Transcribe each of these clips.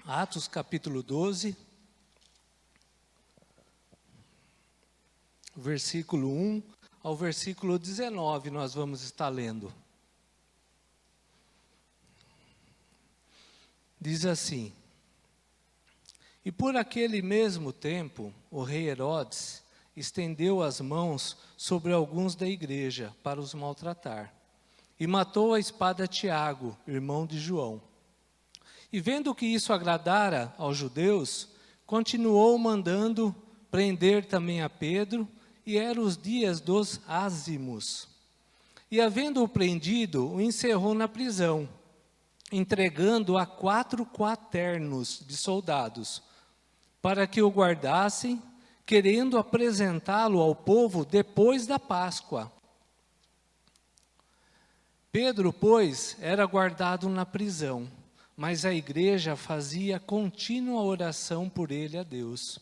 Atos capítulo 12, versículo 1 ao versículo 19, nós vamos estar lendo. Diz assim: E por aquele mesmo tempo, o rei Herodes estendeu as mãos sobre alguns da igreja para os maltratar, e matou a espada Tiago, irmão de João. E vendo que isso agradara aos judeus, continuou mandando prender também a Pedro, e eram os dias dos ázimos. E havendo-o prendido, o encerrou na prisão, entregando a 4 quaternos de soldados, para que o guardassem, querendo apresentá-lo ao povo depois da Páscoa. Pedro, pois, era guardado na prisão, mas a igreja fazia contínua oração por ele a Deus.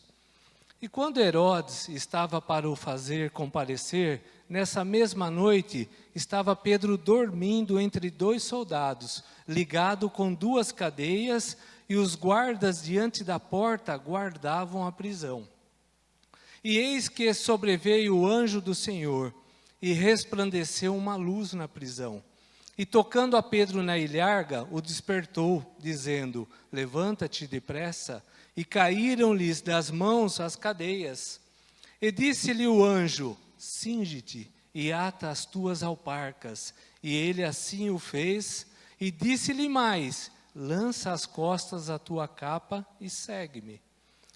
E quando Herodes estava para o fazer comparecer, nessa mesma noite, estava Pedro dormindo entre 2 soldados, ligado com 2 cadeias, e os guardas diante da porta guardavam a prisão. E eis que sobreveio o anjo do Senhor, e resplandeceu uma luz na prisão. E tocando a Pedro na ilharga, o despertou, dizendo: Levanta-te depressa. E caíram-lhes das mãos as cadeias. E disse-lhe o anjo: Cinge-te e ata as tuas alparcas. E ele assim o fez. E disse-lhe mais: Lança às costas a tua capa e segue-me.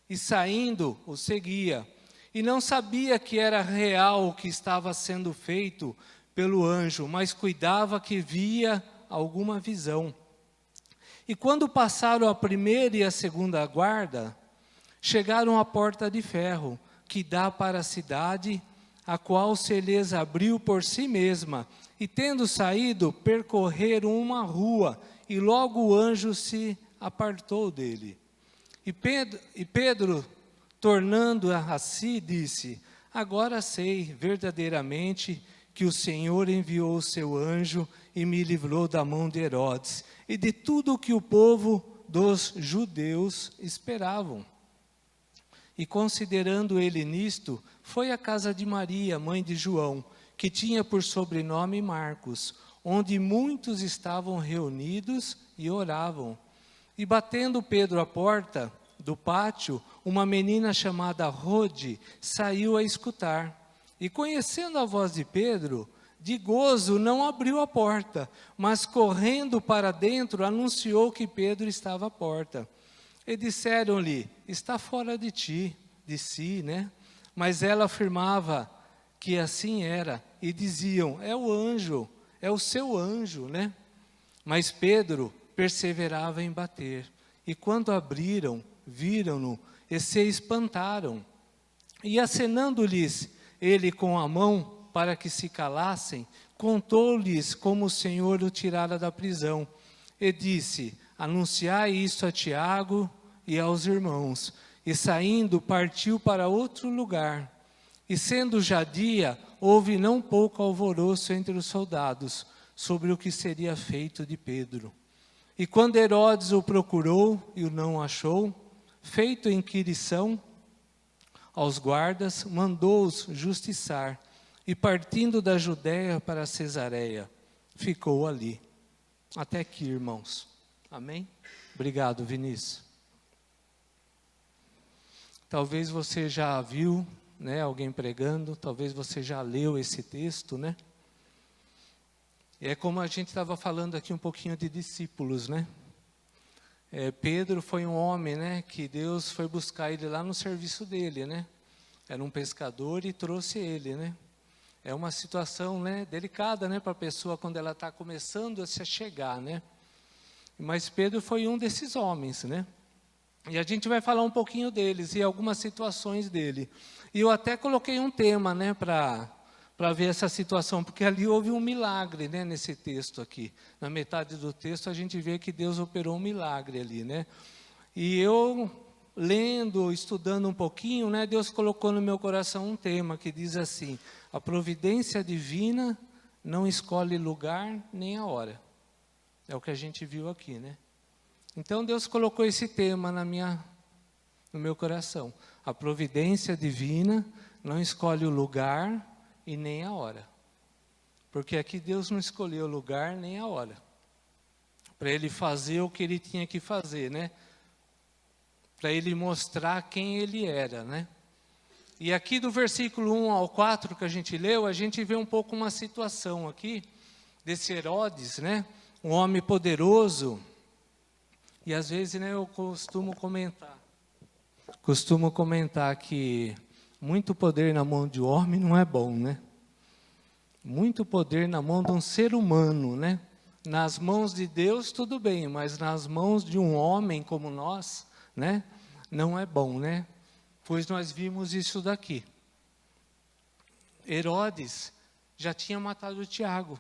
E saindo, o seguia. E não sabia que era real o que estava sendo feito pelo anjo, mas cuidava que via alguma visão. E quando passaram a primeira e a segunda guarda, chegaram à porta de ferro, que dá para a cidade, a qual se lhes abriu por si mesma. E tendo saído, percorreram uma rua, e logo o anjo se apartou dele. E Pedro, tornando a si, disse: Agora sei verdadeiramente que o Senhor enviou o seu anjo e me livrou da mão de Herodes e de tudo o que o povo dos judeus esperavam. E considerando ele nisto, foi à casa de Maria, mãe de João, que tinha por sobrenome Marcos, onde muitos estavam reunidos e oravam. E batendo Pedro à porta do pátio, uma menina chamada Rode saiu a escutar. E conhecendo a voz de Pedro, de gozo não abriu a porta, mas correndo para dentro anunciou que Pedro estava à porta. E disseram-lhe: Está fora de si, né? Mas ela afirmava que assim era, e diziam: É o anjo, é o seu anjo, né? Mas Pedro perseverava em bater. E quando abriram, viram-no e se espantaram. E acenando-lhes ele com a mão para que se calassem, contou-lhes como o Senhor o tirara da prisão. E disse: Anunciai isso a Tiago e aos irmãos. E saindo, partiu para outro lugar. E sendo já dia, houve não pouco alvoroço entre os soldados, sobre o que seria feito de Pedro. E quando Herodes o procurou e o não achou, feito inquirição aos guardas, mandou-os justiçar, e partindo da Judéia para Cesareia, ficou ali. Até aqui, irmãos. Amém? Obrigado, Vinícius. Talvez você já viu, né, alguém pregando, talvez você já leu esse texto, né? E é como a gente estava falando aqui um pouquinho de discípulos, né? Pedro foi um homem, né, que Deus foi buscar ele lá no serviço dele, né? Era um pescador e trouxe ele, né? É uma situação, né, delicada, né, para a pessoa quando ela está começando a se chegar, né? Mas Pedro foi um desses homens, né? E a gente vai falar um pouquinho deles e algumas situações dele. E eu até coloquei um tema, né, para ver essa situação, porque ali houve um milagre, né, nesse texto aqui. Na metade do texto a gente vê que Deus operou um milagre ali, né? E eu, lendo, estudando um pouquinho, né, Deus colocou no meu coração um tema que diz assim: a providência divina não escolhe lugar nem a hora. É o que a gente viu aqui, né? Então Deus colocou esse tema no meu coração. A providência divina não escolhe o lugar e nem a hora. Porque aqui Deus não escolheu o lugar nem a hora. Para Ele fazer o que Ele tinha que fazer, né? Para Ele mostrar quem Ele era, né? E aqui do versículo 1 ao 4 que a gente leu, a gente vê um pouco uma situação aqui, desse Herodes, né? Um homem poderoso. E às vezes, né, eu costumo comentar que muito poder na mão de homem não é bom, né? Muito poder na mão de um ser humano, né? Nas mãos de Deus tudo bem, mas nas mãos de um homem como nós, né? Não é bom, né? Pois nós vimos isso daqui. Herodes já tinha matado Tiago.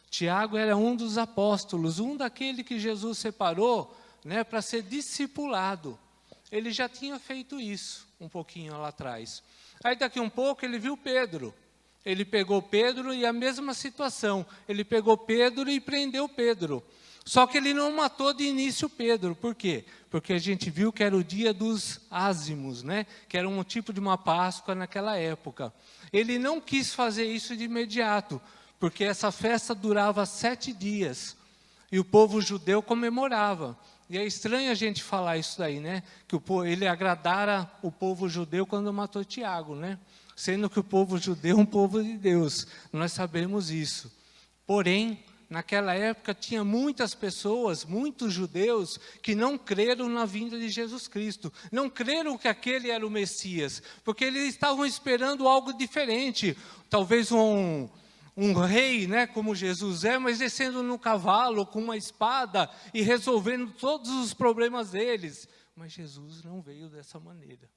Tiago era um dos apóstolos, um daquele que Jesus separou, né, para ser discipulado. Ele já tinha feito isso um pouquinho lá atrás. Aí daqui um pouco ele viu Pedro. Ele pegou Pedro e a mesma situação. Ele pegou Pedro e prendeu Pedro. Só que ele não matou de início Pedro. Por quê? Porque a gente viu que era o dia dos ázimos, né? Que era um tipo de uma Páscoa naquela época. Ele não quis fazer isso de imediato, porque essa festa durava 7 dias. E o povo judeu comemorava. E é estranho a gente falar isso daí, né? Que ele agradara o povo judeu quando matou Tiago, né? Sendo que o povo judeu é um povo de Deus. Nós sabemos isso. Porém, naquela época tinha muitas pessoas, muitos judeus, que não creram na vinda de Jesus Cristo. Não creram que aquele era o Messias. Porque eles estavam esperando algo diferente. Talvez um rei, né, como Jesus é, mas descendo no cavalo com uma espada e resolvendo todos os problemas deles. Mas Jesus não veio dessa maneira.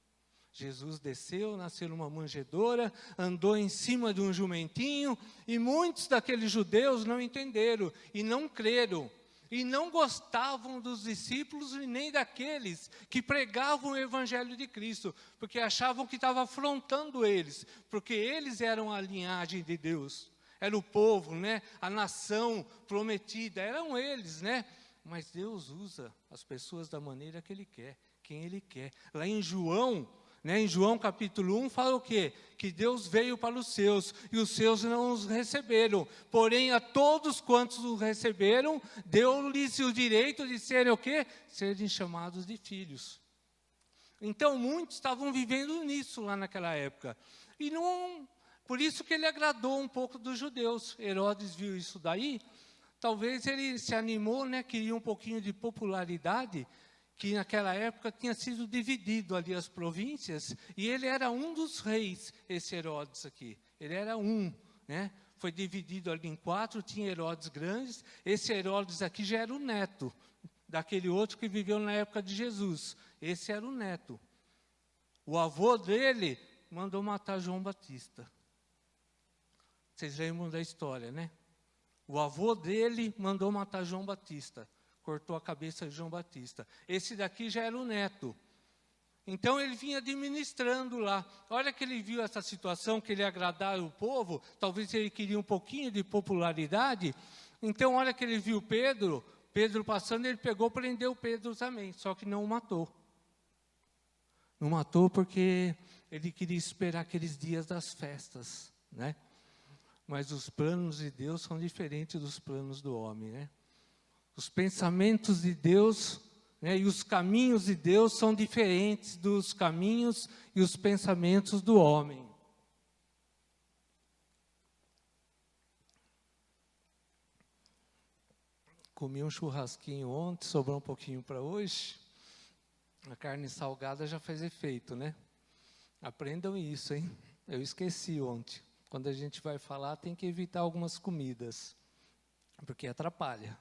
Jesus desceu, nasceu numa manjedoura, andou em cima de um jumentinho, e muitos daqueles judeus não entenderam e não creram. E não gostavam dos discípulos e nem daqueles que pregavam o Evangelho de Cristo, porque achavam que estava afrontando eles, porque eles eram a linhagem de Deus. Era o povo, né? A nação prometida, eram eles, né? Mas Deus usa as pessoas da maneira que Ele quer, quem Ele quer. Lá em João, né, em João capítulo 1, fala o quê? Que Deus veio para os seus, e os seus não os receberam. Porém, a todos quantos o receberam, deu-lhes o direito de serem o quê? Serem chamados de filhos. Então, muitos estavam vivendo nisso lá naquela época. E não... Por isso que ele agradou um pouco dos judeus. Herodes viu isso daí, talvez ele se animou, né, queria um pouquinho de popularidade, que naquela época tinha sido dividido ali as províncias, e ele era um dos reis, esse Herodes aqui. Ele era um, né? Foi dividido ali em 4, tinha Herodes grandes, esse Herodes aqui já era o neto, daquele outro que viveu na época de Jesus. Esse era o neto. O avô dele mandou matar João Batista. Vocês lembram da história, né? O avô dele mandou matar João Batista. Cortou a cabeça de João Batista. Esse daqui já era o neto. Então ele vinha administrando lá. A hora que ele viu essa situação, que ele agradava o povo, talvez ele queria um pouquinho de popularidade. Então, a hora que ele viu Pedro passando, ele pegou e prendeu Pedro também, só que não o matou. Não matou porque ele queria esperar aqueles dias das festas, né? Mas os planos de Deus são diferentes dos planos do homem, né? Os pensamentos de Deus, né, e os caminhos de Deus são diferentes dos caminhos e os pensamentos do homem. Comi um churrasquinho ontem, sobrou um pouquinho para hoje. A carne salgada já faz efeito, né? Aprendam isso, hein? Eu esqueci ontem. Quando a gente vai falar, tem que evitar algumas comidas, porque atrapalha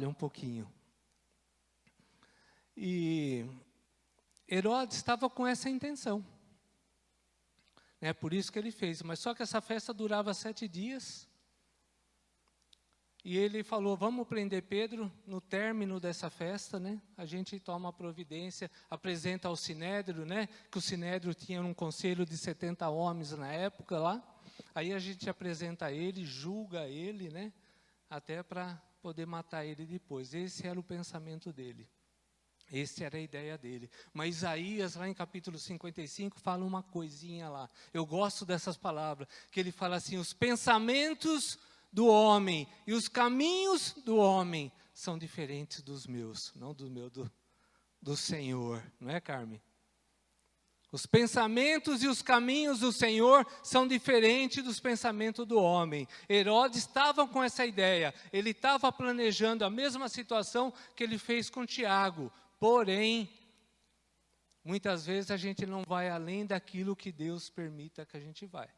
um pouquinho. E Herodes estava com essa intenção, né? Por isso que ele fez. Mas só que essa festa durava 7 dias. E ele falou, vamos prender Pedro no término dessa festa, né? A gente toma a providência, apresenta ao Sinédrio, né? Que o Sinédrio tinha um conselho de 70 homens na época lá. Aí a gente apresenta ele, julga ele, né? Até para poder matar ele depois. Esse era o pensamento dele. Essa era a ideia dele. Mas Isaías, lá em capítulo 55, fala uma coisinha lá. Eu gosto dessas palavras, que ele fala assim: os pensamentos do homem e os caminhos do homem são diferentes dos meus, não do Senhor. Não é, Carmen? Os pensamentos e os caminhos do Senhor são diferentes dos pensamentos do homem. Herodes estava com essa ideia. Ele estava planejando a mesma situação que ele fez com Tiago. Porém, muitas vezes a gente não vai além daquilo que Deus permita que a gente vai.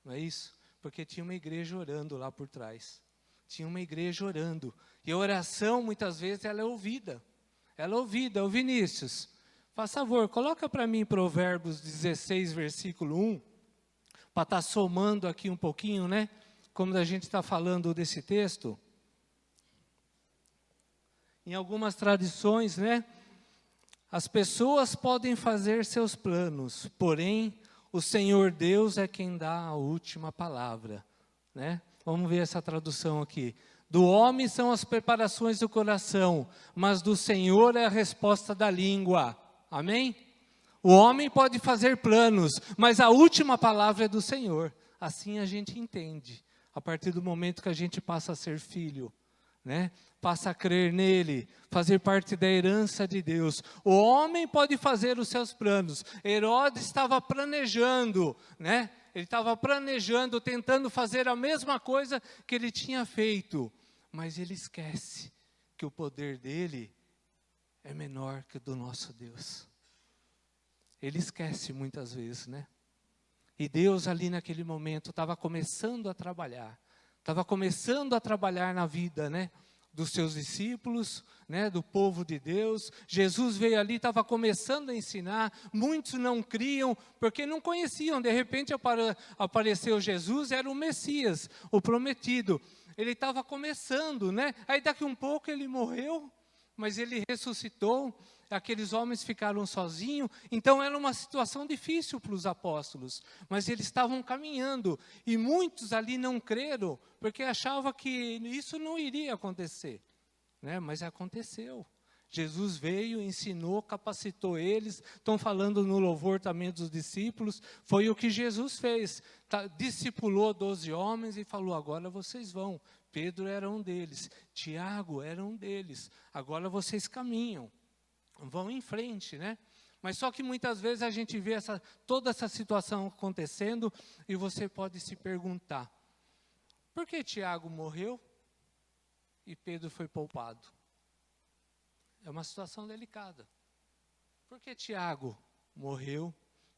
Não é isso? Porque tinha uma igreja orando lá por trás. Tinha uma igreja orando. E a oração, muitas vezes, ela é ouvida. Ela é ouvida. Ô Vinícius, faz favor, coloca para mim Provérbios 16, versículo 1, para estar somando aqui um pouquinho, né? Como a gente está falando desse texto. Em algumas tradições, né? As pessoas podem fazer seus planos, porém, o Senhor Deus é quem dá a última palavra, né? Vamos ver essa tradução aqui. Do homem são as preparações do coração, mas do Senhor é a resposta da língua. Amém? O homem pode fazer planos, mas a última palavra é do Senhor. Assim a gente entende, a partir do momento que a gente passa a ser filho, né? Passa a crer nele, fazer parte da herança de Deus. O homem pode fazer os seus planos. Herodes estava planejando, né? Ele estava planejando, tentando fazer a mesma coisa que ele tinha feito. Mas ele esquece que o poder dele é menor que o do nosso Deus. Ele esquece muitas vezes, né? E Deus ali naquele momento estava começando a trabalhar. Estava começando a trabalhar na vida, né? Dos seus discípulos, né, do povo de Deus. Jesus veio ali, estava começando a ensinar. Muitos não criam, porque não conheciam. De repente apareceu Jesus, era o Messias, o prometido. Ele estava começando, né? Aí daqui um pouco ele morreu, mas ele ressuscitou. Aqueles homens ficaram sozinhos. Então era uma situação difícil para os apóstolos. Mas eles estavam caminhando. E muitos ali não creram, porque achavam que isso não iria acontecer, né? Mas aconteceu. Jesus veio, ensinou, capacitou eles. Estão falando no louvor também dos discípulos. Foi o que Jesus fez. Discipulou 12 homens e falou: agora vocês vão. Pedro era um deles. Tiago era um deles. Agora vocês caminham. Vão em frente, né? Mas só que muitas vezes a gente vê toda essa situação acontecendo e você pode se perguntar: por que Tiago morreu e Pedro foi poupado? É uma situação delicada. Por que Tiago morreu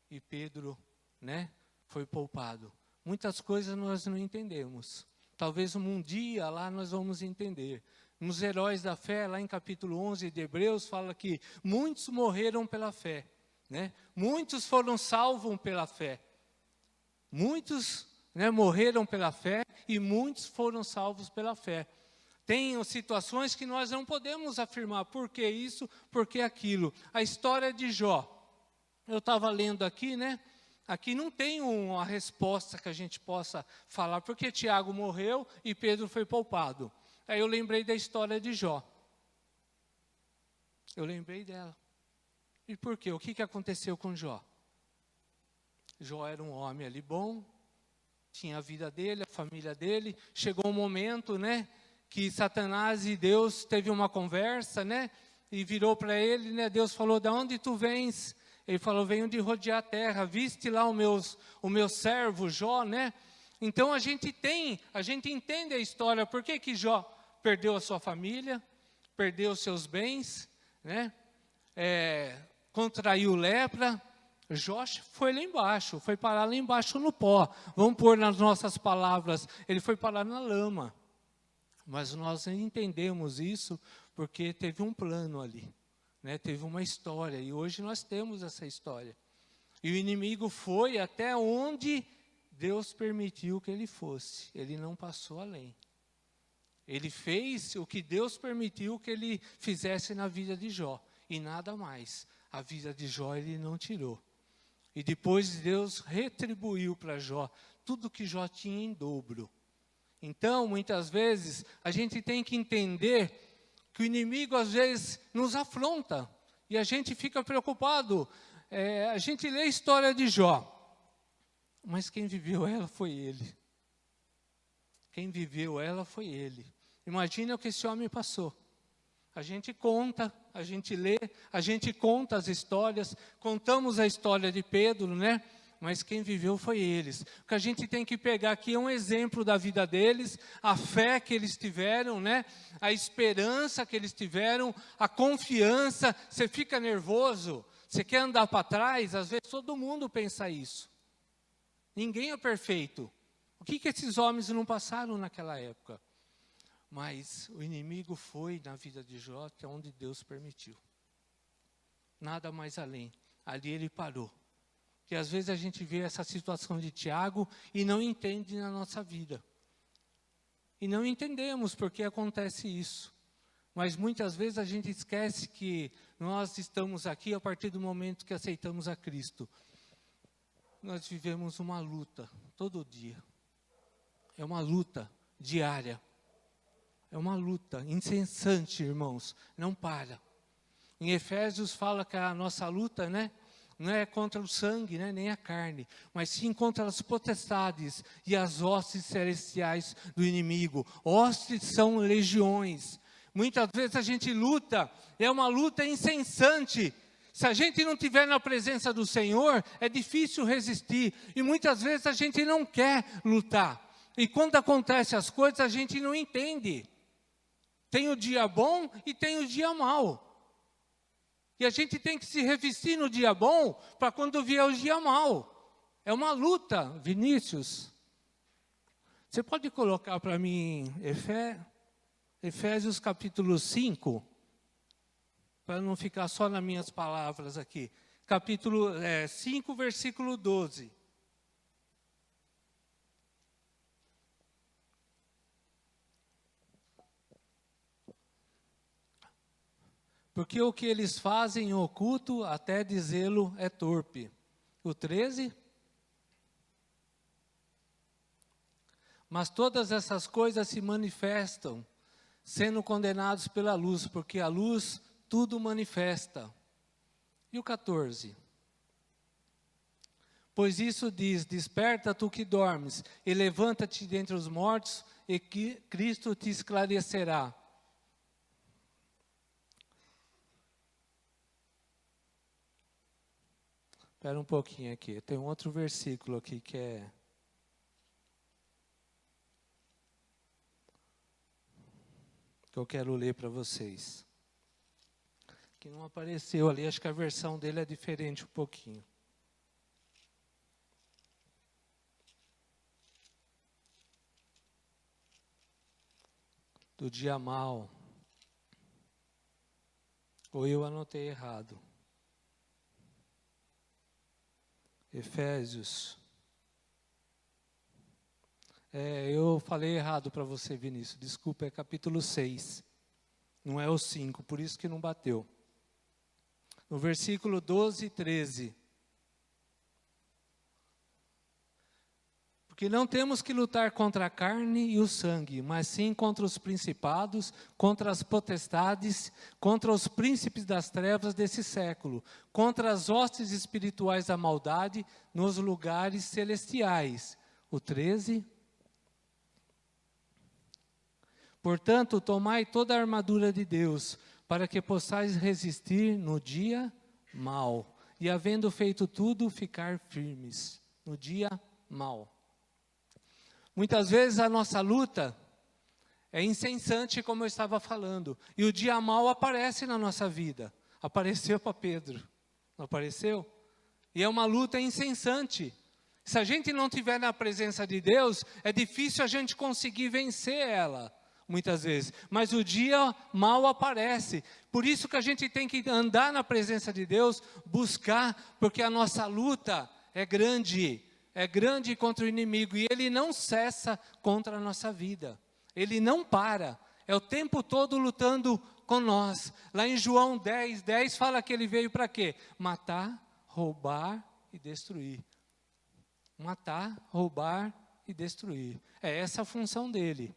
e Pedro, né, foi poupado? Muitas coisas nós não entendemos. Talvez um dia lá nós vamos entender. Nos Heróis da Fé, lá em capítulo 11 de Hebreus, fala que muitos morreram pela fé, né? Muitos foram salvos pela fé. Muitos, né, morreram pela fé e muitos foram salvos pela fé. Tem situações que nós não podemos afirmar por que isso, por que aquilo. A história de Jó. Eu estava lendo aqui, né? Aqui não tem uma resposta que a gente possa falar porque Tiago morreu e Pedro foi poupado. Aí eu lembrei da história de Jó. Eu lembrei dela. E por quê? O que aconteceu com Jó? Jó era um homem ali bom, tinha a vida dele, a família dele. Chegou um momento, né, que Satanás e Deus teve uma conversa, né, e virou para ele, né, Deus falou: de onde tu vens? Ele falou: venho de rodear a terra. Viste lá o meu servo Jó, né? Então a gente entende a história. Por que Jó perdeu a sua família, perdeu os seus bens, né? Contraiu lepra. Jó foi lá embaixo, foi parar lá embaixo no pó. Vamos pôr nas nossas palavras, ele foi parar na lama. Mas nós entendemos isso porque teve um plano ali, né? Teve uma história, e hoje nós temos essa história. E o inimigo foi até onde Deus permitiu que ele fosse, ele não passou além. Ele fez o que Deus permitiu que ele fizesse na vida de Jó, e nada mais. A vida de Jó ele não tirou. E depois Deus retribuiu para Jó tudo que Jó tinha em dobro. Então, muitas vezes, a gente tem que entender que o inimigo, às vezes, nos afronta. E a gente fica preocupado. A gente lê a história de Jó. Mas quem viveu ela foi ele. Quem viveu ela foi ele. Imagina o que esse homem passou. A gente conta, a gente lê, a gente conta as histórias. Contamos a história de Pedro, né? Mas quem viveu foi eles. O que a gente tem que pegar aqui é um exemplo da vida deles, a fé que eles tiveram, né? A esperança que eles tiveram, a confiança. Você fica nervoso, você quer andar para trás, às vezes todo mundo pensa isso. Ninguém é perfeito. O que esses homens não passaram naquela época? Mas o inimigo foi na vida de Jó até onde Deus permitiu. Nada mais além. Ali ele parou. Que às vezes a gente vê essa situação de Tiago e não entende na nossa vida. E não entendemos por que acontece isso. Mas muitas vezes a gente esquece que nós estamos aqui a partir do momento que aceitamos a Cristo. Nós vivemos uma luta todo dia. É uma luta diária. É uma luta incessante, irmãos. Não para. Em Efésios fala que a nossa luta, né? Não é contra o sangue, né, nem a carne, mas sim contra as potestades e as hostes celestiais do inimigo. Hostes são legiões. Muitas vezes a gente luta, é uma luta incessante. Se a gente não estiver na presença do Senhor, é difícil resistir. E muitas vezes a gente não quer lutar. E quando acontecem as coisas, a gente não entende. Tem o dia bom e tem o dia mau. E a gente tem que se revestir no dia bom para quando vier o dia mau. É uma luta, Vinícius. Você pode colocar para mim Efésios capítulo 5, para não ficar só nas minhas palavras aqui. Capítulo 5, versículo 12. Porque o que eles fazem em oculto, até dizê-lo é torpe. O 13. Mas todas essas coisas se manifestam, sendo condenados pela luz, porque a luz tudo manifesta. E o 14. Pois isso diz, desperta tu que dormes, e levanta-te dentre os mortos, e que Cristo te esclarecerá. Espera um pouquinho aqui, tem um outro versículo aqui que eu quero ler para vocês. Que não apareceu ali, acho que a versão dele é diferente um pouquinho. Do dia mal. Ou eu anotei errado. Efésios. Eu falei errado para você, Vinícius. Desculpa, é capítulo 6. Não é o 5, por isso que não bateu. No versículo 12 e 13. Porque não temos que lutar contra a carne e o sangue, mas sim contra os principados, contra as potestades, contra os príncipes das trevas desse século, contra as hostes espirituais da maldade nos lugares celestiais. O 13. Portanto, tomai toda a armadura de Deus, para que possais resistir no dia mau, e havendo feito tudo, ficar firmes no dia mau. Muitas vezes a nossa luta é incessante, como eu estava falando, e o dia mau aparece na nossa vida. Apareceu para Pedro, não apareceu? E é uma luta incessante. Se a gente não estiver na presença de Deus, é difícil a gente conseguir vencer ela, muitas vezes. Mas o dia mau aparece. Por isso que a gente tem que andar na presença de Deus, buscar, porque a nossa luta é grande contra o inimigo, e ele não cessa contra a nossa vida, ele não para, é o tempo todo lutando com nós. Lá em João 10 fala que ele veio para quê? Matar, roubar e destruir. Matar, roubar e destruir. É essa a função dele.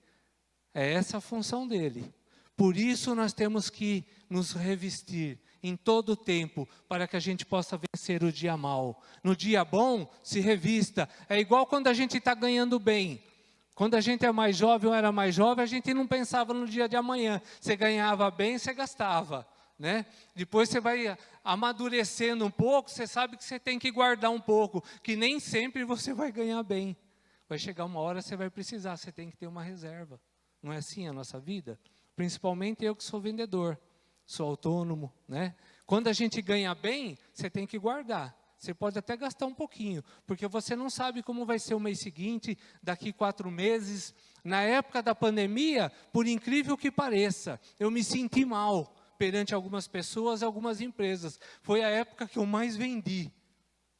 É essa a função dele. Por isso nós temos que nos revestir em todo o tempo, para que a gente possa vencer o dia mau. No dia bom, se revista. É igual quando a gente está ganhando bem. Quando a gente é mais jovem ou era mais jovem, a gente não pensava no dia de amanhã. Você ganhava bem, você gastava, né? Depois você vai amadurecendo um pouco, você sabe que você tem que guardar um pouco, que nem sempre você vai ganhar bem. Vai chegar uma hora, você vai precisar, você tem que ter uma reserva. Não é assim a nossa vida? Principalmente eu que sou vendedor, sou autônomo, né? Quando a gente ganha bem, você tem que guardar. Você pode até gastar um pouquinho, porque você não sabe como vai ser o mês seguinte, daqui 4 meses. Na época da pandemia, por incrível que pareça, eu me senti mal perante algumas pessoas, algumas empresas. Foi a época que eu mais vendi.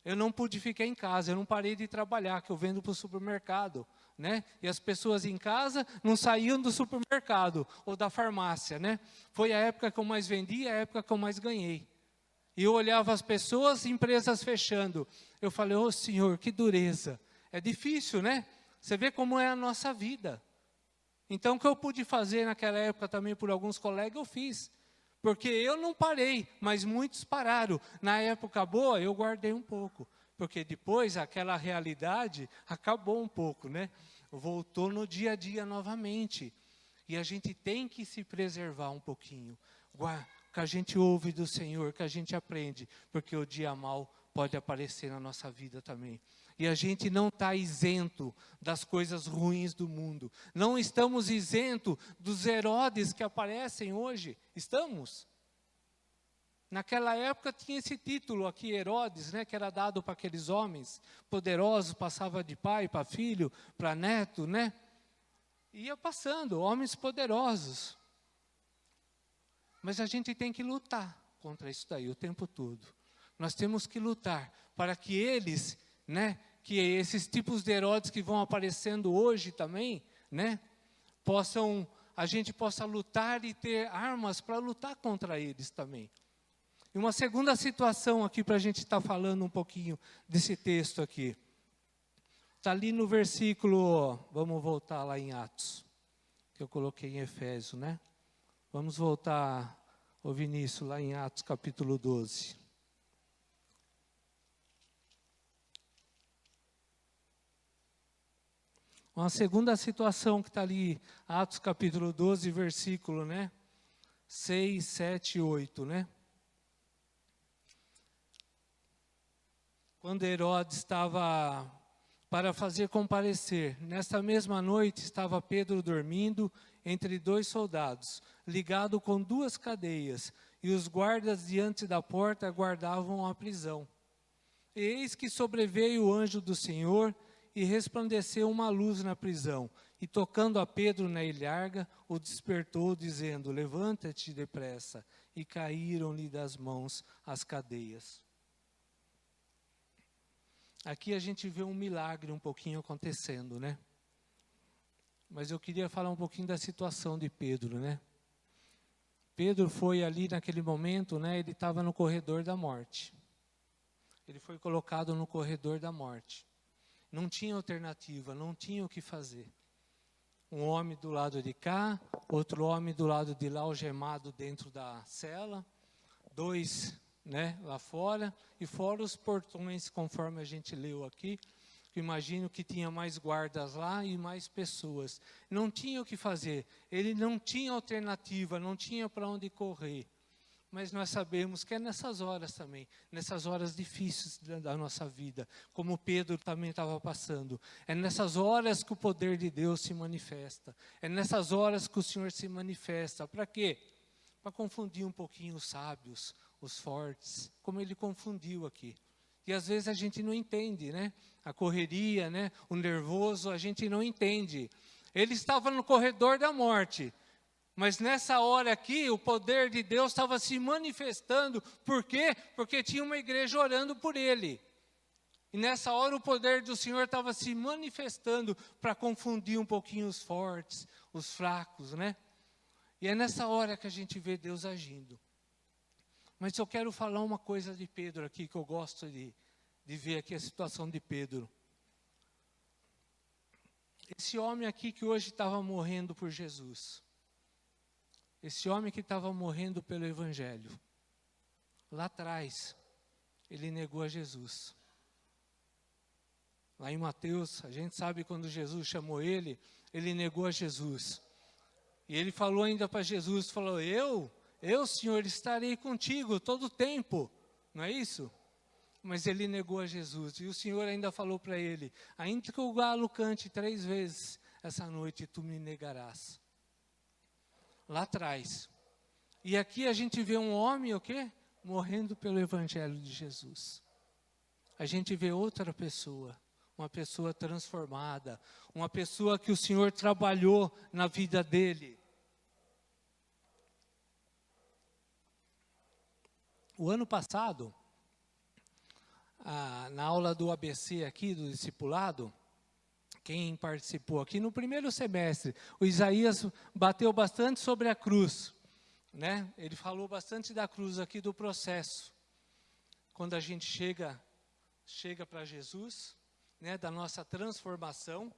Eu não pude ficar em casa, eu não parei de trabalhar, que eu vendo para o supermercado, né? E as pessoas em casa não saíam do supermercado ou da farmácia, né? Foi a época que eu mais vendi, a época que eu mais ganhei. E eu olhava as pessoas, empresas fechando. Eu falei, ô Senhor, que dureza. É difícil, né? Você vê como é a nossa vida. Então, o que eu pude fazer naquela época também por alguns colegas, eu fiz. Porque eu não parei, mas muitos pararam. Na época boa, eu guardei um pouco. Porque depois, aquela realidade acabou um pouco, né? Voltou no dia a dia novamente. E a gente tem que se preservar um pouquinho. Que a gente ouve do Senhor, que a gente aprende, porque o dia mau pode aparecer na nossa vida também. E a gente não está isento das coisas ruins do mundo. Não estamos isentos dos Herodes que aparecem hoje. Estamos? Naquela época tinha esse título aqui, Herodes, né, que era dado para aqueles homens poderosos, passava de pai para filho, para neto, né? Ia passando, homens poderosos. Mas a gente tem que lutar contra isso daí o tempo todo. Nós temos que lutar para que eles, né, que esses tipos de Herodes que vão aparecendo hoje também, né, a gente possa lutar e ter armas para lutar contra eles também. E uma segunda situação aqui para a gente estar falando um pouquinho desse texto aqui. Está ali no versículo, vamos voltar lá em Atos, que eu coloquei em Efésio, né? Vamos voltar, ô Vinícius, lá em Atos capítulo 12. Uma segunda situação que está ali, Atos capítulo 12, versículo, né? 6, 7 e 8, né? Quando Herodes estava para fazer comparecer, nesta mesma noite estava Pedro dormindo entre 2 soldados, ligado com 2 cadeias, e os guardas diante da porta guardavam a prisão. E eis que sobreveio o anjo do Senhor, e resplandeceu uma luz na prisão, e tocando a Pedro na ilharga, o despertou, dizendo, levanta-te depressa, e caíram-lhe das mãos as cadeias. Aqui a gente vê um milagre um pouquinho acontecendo, né? Mas eu queria falar um pouquinho da situação de Pedro, né? Pedro foi ali naquele momento, né? Ele estava no corredor da morte. Ele foi colocado no corredor da morte. Não tinha alternativa, não tinha o que fazer. Um homem do lado de cá, outro homem do lado de lá, algemado dentro da cela, 2, né, lá fora, e fora os portões, conforme a gente leu aqui. Imagino que tinha mais guardas lá e mais pessoas. Não tinha o que fazer, ele não tinha alternativa, não tinha para onde correr. Mas nós sabemos que é nessas horas também, nessas horas difíceis da nossa vida, como Pedro também estava passando. É nessas horas que o poder de Deus se manifesta. É nessas horas que o Senhor se manifesta. Para quê? Para confundir um pouquinho os sábios, os fortes, como ele confundiu aqui. E às vezes a gente não entende, né? A correria, né? O nervoso, a gente não entende. Ele estava no corredor da morte. Mas nessa hora aqui, o poder de Deus estava se manifestando. Por quê? Porque tinha uma igreja orando por ele. E nessa hora o poder do Senhor estava se manifestando para confundir um pouquinho os fortes, os fracos, né? E é nessa hora que a gente vê Deus agindo. Mas eu quero falar uma coisa de Pedro aqui, que eu gosto de ver aqui a situação de Pedro. Esse homem aqui que hoje estava morrendo por Jesus. Esse homem que estava morrendo pelo Evangelho. Lá atrás, ele negou a Jesus. Lá em Mateus, a gente sabe quando Jesus chamou ele negou a Jesus. E ele falou ainda para Jesus, falou, eu, Senhor, estarei contigo todo o tempo. Não é isso? Mas ele negou a Jesus. E o Senhor ainda falou para ele, ainda que o galo cante 3 vezes essa noite, tu me negarás. Lá atrás. E aqui a gente vê um homem, o quê? Morrendo pelo Evangelho de Jesus. A gente vê outra pessoa, uma pessoa transformada, uma pessoa que o Senhor trabalhou na vida dele. O ano passado, na aula do ABC aqui, do discipulado, quem participou aqui no primeiro semestre, o Isaías bateu bastante sobre a cruz, né? Ele falou bastante da cruz aqui, do processo. Quando a gente chega para Jesus, né, da nossa transformação.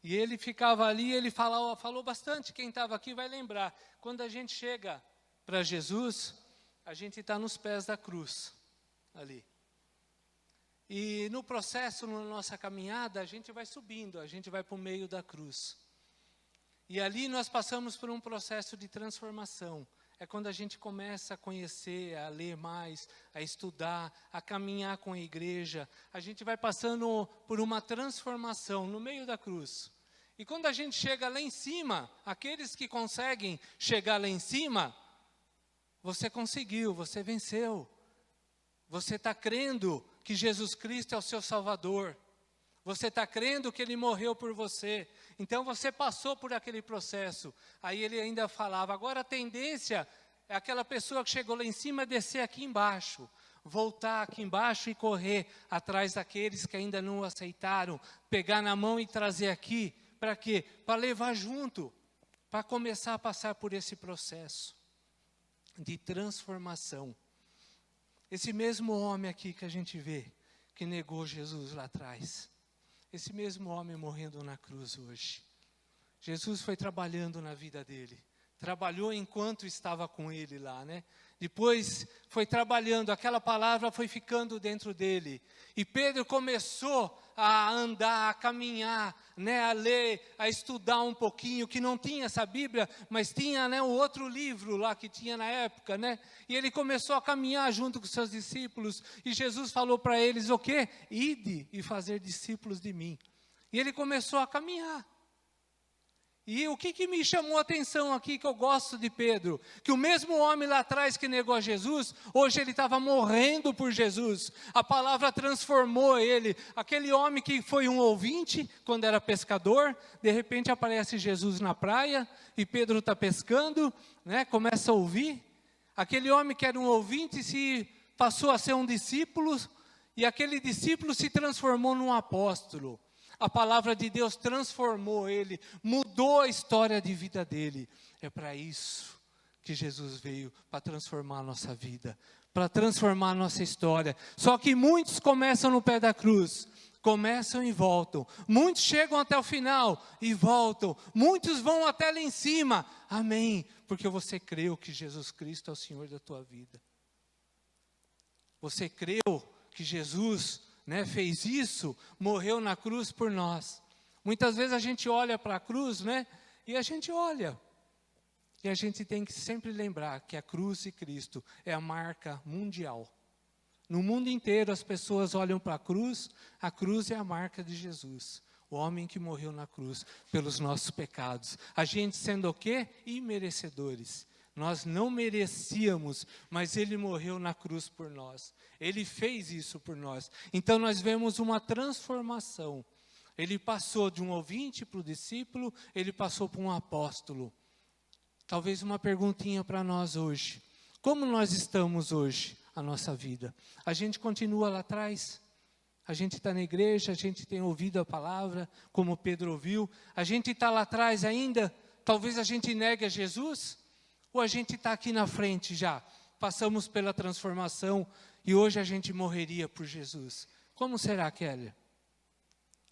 E ele ficava ali, ele falou bastante, quem estava aqui vai lembrar. Quando a gente chega para Jesus, a gente está nos pés da cruz, ali. E no processo, na nossa caminhada, a gente vai subindo, a gente vai para o meio da cruz. E ali nós passamos por um processo de transformação. É quando a gente começa a conhecer, a ler mais, a estudar, a caminhar com a igreja. A gente vai passando por uma transformação no meio da cruz. E quando a gente chega lá em cima, aqueles que conseguem chegar lá em cima, você conseguiu, você venceu. Você está crendo que Jesus Cristo é o seu Salvador. Você está crendo que Ele morreu por você. Então você passou por aquele processo. Aí ele ainda falava, agora a tendência é aquela pessoa que chegou lá em cima descer aqui embaixo. Voltar aqui embaixo e correr atrás daqueles que ainda não o aceitaram. Pegar na mão e trazer aqui. Para quê? Para levar junto. Para começar a passar por esse processo de transformação. Esse mesmo homem aqui que a gente vê, que negou Jesus lá atrás. Esse mesmo homem morrendo na cruz hoje. Jesus foi trabalhando na vida dele. Trabalhou enquanto estava com ele lá, né? Depois foi trabalhando, aquela palavra foi ficando dentro dele. E Pedro começou a andar, a caminhar, né? A ler, a estudar um pouquinho, que não tinha essa Bíblia, mas tinha, né, o outro livro lá que tinha na época, né? E ele começou a caminhar junto com seus discípulos. E Jesus falou para eles o quê? Ide e fazer discípulos de mim. E ele começou a caminhar. E o que me chamou a atenção aqui, que eu gosto de Pedro, que o mesmo homem lá atrás que negou a Jesus, hoje ele estava morrendo por Jesus. A palavra transformou ele. Aquele homem que foi um ouvinte, quando era pescador, de repente aparece Jesus na praia, e Pedro está pescando, né, começa a ouvir. Aquele homem que era um ouvinte passou a ser um discípulo, e aquele discípulo se transformou num apóstolo. A palavra de Deus transformou ele, mudou a história de vida dele. É para isso que Jesus veio, para transformar a nossa vida, para transformar a nossa história. Só que muitos começam no pé da cruz, começam e voltam. Muitos chegam até o final e voltam. Muitos vão até lá em cima. Amém, porque você creu que Jesus Cristo é o Senhor da tua vida. Você creu que Jesus, né, fez isso, morreu na cruz por nós. Muitas vezes a gente olha para a cruz, né, e a gente olha. E a gente tem que sempre lembrar que a cruz de Cristo é a marca mundial. No mundo inteiro as pessoas olham para a cruz é a marca de Jesus. O homem que morreu na cruz pelos nossos pecados. A gente sendo o quê? Imerecedores. Nós não merecíamos, mas Ele morreu na cruz por nós. Ele fez isso por nós. Então nós vemos uma transformação. Ele passou de um ouvinte para o discípulo, ele passou para um apóstolo. Talvez uma perguntinha para nós hoje. Como nós estamos hoje, a nossa vida? A gente continua lá atrás? A gente está na igreja, a gente tem ouvido a palavra, como Pedro ouviu. A gente está lá atrás ainda? Talvez a gente negue a Jesus? Ou a gente está aqui na frente já, passamos pela transformação e hoje a gente morreria por Jesus. Como será, Kelly?